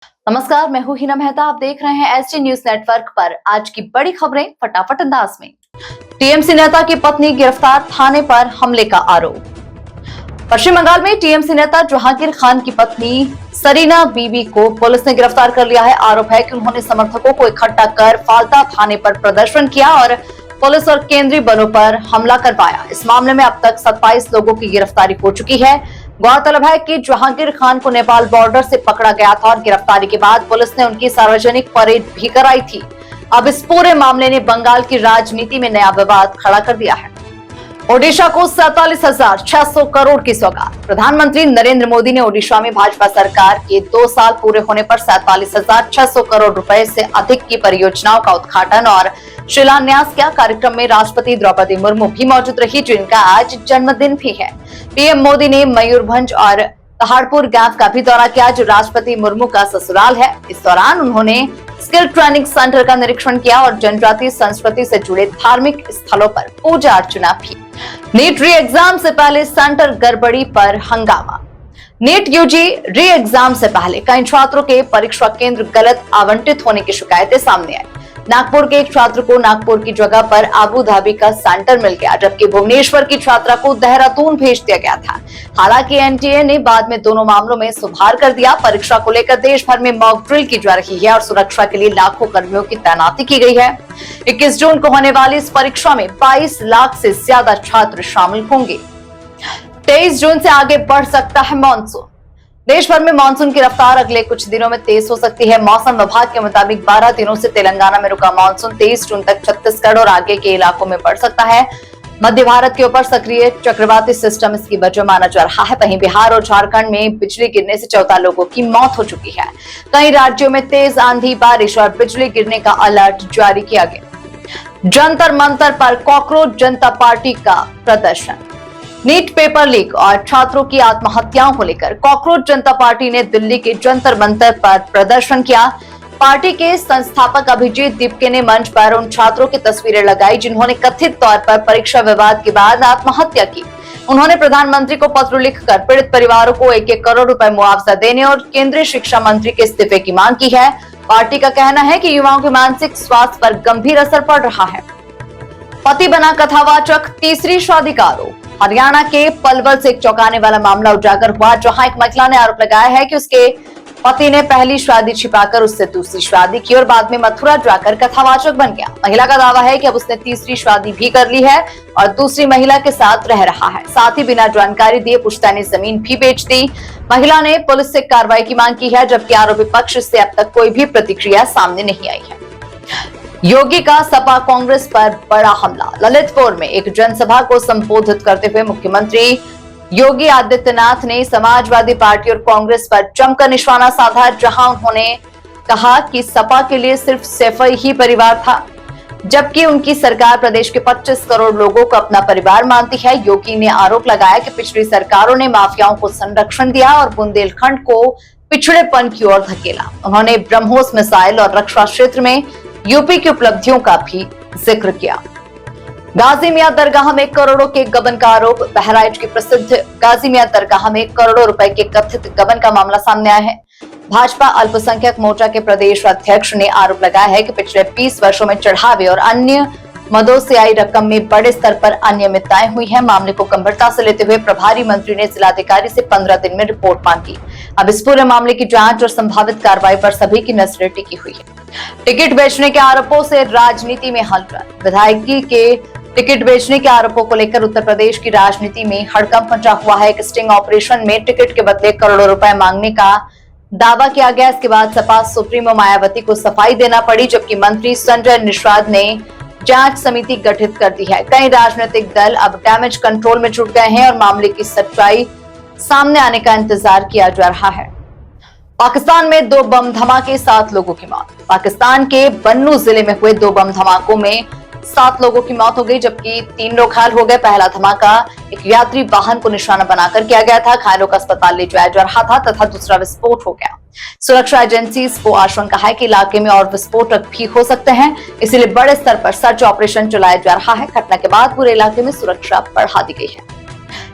नमस्कार, मैं हूं हिना मेहता। आप देख रहे हैं एसटी न्यूज नेटवर्क पर। आज की बड़ी खबरें फटाफट अंदाज में। टीएमसी नेता की पत्नी गिरफ्तार, थाने पर हमले का आरोप। पश्चिम बंगाल में टीएमसी नेता जहांगीर खान की पत्नी सरीना बीबी को पुलिस ने गिरफ्तार कर लिया है। आरोप है कि उन्होंने समर्थकों को इकट्ठा कर फालता थाने पर प्रदर्शन किया और पुलिस और केंद्रीय बलों पर हमला करवाया। इस मामले में अब तक 27 लोगों की गिरफ्तारी हो चुकी है। गौरतलब है कि जहांगीर खान को नेपाल बॉर्डर से पकड़ा गया था और गिरफ्तारी के बाद पुलिस ने उनकी सार्वजनिक परेड भी कराई थी। अब इस पूरे मामले ने बंगाल की राजनीति में नया विवाद खड़ा कर दिया है। ओडिशा को 47,600 करोड़ की सौगात। प्रधानमंत्री नरेंद्र मोदी ने ओडिशा में भाजपा सरकार के 2 साल पूरे होने पर 47,600 करोड़ रुपए से अधिक की परियोजनाओं का उद्घाटन और शिलान्यास किया। कार्यक्रम में राष्ट्रपति द्रौपदी मुर्मू भी मौजूद रही, जिनका आज जन्मदिन भी है। पीएम मोदी ने मयूरभंज और पहाड़पुर गांव का भी दौरा किया, जो राष्ट्रपति मुर्मू का ससुराल है। इस दौरान उन्होंने स्किल ट्रेनिंग सेंटर का निरीक्षण किया और जनजातीय संस्कृति से जुड़े धार्मिक स्थलों पर पूजा अर्चना भी। नीट री एग्जाम से पहले सेंटर गड़बड़ी पर हंगामा। नीट यूजी री एग्जाम से पहले कई छात्रों के परीक्षा केंद्र गलत आवंटित होने की शिकायतें सामने आई। नागपुर के एक छात्र को नागपुर की जगह पर आबू धाबी का सेंटर मिल गया, जबकि भुवनेश्वर की छात्रा को देहरादून भेज दिया गया था। हालांकि एनटीए ने बाद में दोनों मामलों में सुधार कर दिया। परीक्षा को लेकर देश भर में मॉक ड्रिल की जा रही है और सुरक्षा के लिए लाखों कर्मियों की तैनाती की गई है। 21 जून को होने वाली इस परीक्षा में 22 लाख से ज्यादा छात्र शामिल होंगे। 23 जून से आगे बढ़ सकता है मानसून। देश भर में मानसून की रफ्तार अगले कुछ दिनों में तेज हो सकती है। मौसम विभाग के मुताबिक 12 दिनों से तेलंगाना में रुका मानसून 23 जून तक छत्तीसगढ़ और आगे के इलाकों में बढ़ सकता है। मध्य भारत के ऊपर सक्रिय चक्रवाती सिस्टम इसकी वजह माना जा रहा है। वहीं बिहार और झारखंड में बिजली गिरने से 14 लोगों की मौत हो चुकी है। कई राज्यों में तेज आंधी, बारिश और बिजली गिरने का अलर्ट जारी किया गया। जंतर मंतर पर कॉकरोच जनता पार्टी का प्रदर्शन। नीट पेपर लीक और छात्रों की आत्महत्याओं को लेकर कॉकरोच जनता पार्टी ने दिल्ली के जंतर मंतर पर प्रदर्शन किया। पार्टी के संस्थापक अभिजीत दीपके ने मंच पर उन छात्रों की तस्वीरें लगाई जिन्होंने कथित तौर पर परीक्षा विवाद के बाद आत्महत्या की। उन्होंने प्रधानमंत्री को पत्र लिखकर पीड़ित परिवारों को 1-1 करोड़ रुपए मुआवजा देने और केंद्रीय शिक्षा मंत्री के इस्तीफे की मांग की है। पार्टी का कहना है कि युवाओं के मानसिक स्वास्थ्य पर गंभीर असर पड़ रहा है। पति बना कथावाचक, तीसरी शादी का आरोप। हरियाणा के पलवल से एक चौंकाने वाला मामला उजागर हुआ, जहां एक महिला ने आरोप लगाया है कि उसके पति ने पहली शादी छिपाकर उससे दूसरी शादी की और बाद में मथुरा जाकर कथावाचक बन गया। महिला का दावा है कि अब उसने तीसरी शादी भी कर ली है और दूसरी महिला के साथ रह रहा है। साथ ही बिना जानकारी दिए पुश्तैनी जमीन भी बेच दी। महिला ने पुलिस से कार्रवाई की मांग की है, जबकि आरोपी पक्ष से अब तक कोई भी प्रतिक्रिया सामने नहीं आई है। योगी का सपा कांग्रेस पर बड़ा हमला। ललितपुर में एक जनसभा को संबोधित करते हुए मुख्यमंत्री योगी आदित्यनाथ ने समाजवादी पार्टी और कांग्रेस पर जमकर निशाना साधा, जहां उन्होंने कहा कि सपा के लिए सिर्फ सैफई ही परिवार था, जबकि उनकी सरकार प्रदेश के 25 करोड़ लोगों को अपना परिवार मानती है। योगी ने आरोप लगाया कि पिछली सरकारों ने माफियाओं को संरक्षण दिया और बुंदेलखंड को पिछड़ेपन की ओर धकेला। उन्होंने ब्रह्मोस मिसाइल और रक्षा क्षेत्र में यूपी की उपलब्धियों का भी जिक्र किया। गाजी मियां दरगाह में करोड़ों के गबन का आरोप। बहराइच की प्रसिद्ध गाजी मियां दरगाह में करोड़ों रुपए के कथित गबन का मामला सामने आया है। भाजपा अल्पसंख्यक मोर्चा के प्रदेश अध्यक्ष ने आरोप लगाया है कि पिछले 20 वर्षों में चढ़ावे और अन्य मदों से आई रकम में बड़े स्तर पर अनियमितताएं हुई हैं। मामले को गंभीरता से लेते हुए प्रभारी मंत्री ने जिलाधिकारी से 15 दिन में रिपोर्ट मांगी। अब इस पूरे मामले की जांच और संभावित कार्रवाई पर सभी की नजरें टिकी हुई है। टिकट बेचने के आरोपों से राजनीति में हलचल। विधायकी के टिकट बेचने के आरोपों को लेकर उत्तर प्रदेश की राजनीति में हड़कंप मचा हुआ है। एक स्टिंग ऑपरेशन में टिकट के बदले करोड़ों रुपए मांगने का दावा किया गया। इसके बाद सपा सुप्रीमो मायावती को सफाई देना पड़ी, जबकि मंत्री संजय निषाद ने जांच समिति गठित कर दी है। कई राजनीतिक दल अब डैमेज कंट्रोल में जुट गए हैं और मामले की सच्चाई सामने आने का इंतजार किया जा रहा है। पाकिस्तान में 2 बम धमाके, 7 लोगों की मौत। पाकिस्तान के बन्नू जिले में हुए 2 बम धमाकों में 7 लोगों की मौत हो गई, जबकि 3 लोग घायल हो गए। पहला धमाका एक यात्री वाहन को निशाना बनाकर किया गया था। घायलों को अस्पताल ले जाया जा रहा था तथा दूसरा विस्फोट हो गया। सुरक्षा एजेंसी को आशंका है कि इलाके में और विस्फोटक भी हो सकते हैं, इसलिए बड़े स्तर पर सर्च ऑपरेशन चलाया जा रहा है। घटना के बाद पूरे इलाके में सुरक्षा बढ़ा दी गई है।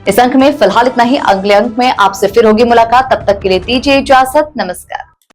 इस अंक में फिलहाल इतना ही। अगले अंक में आपसे फिर होगी मुलाकात। तब तक के लिए दीजिए इजाजत। नमस्कार।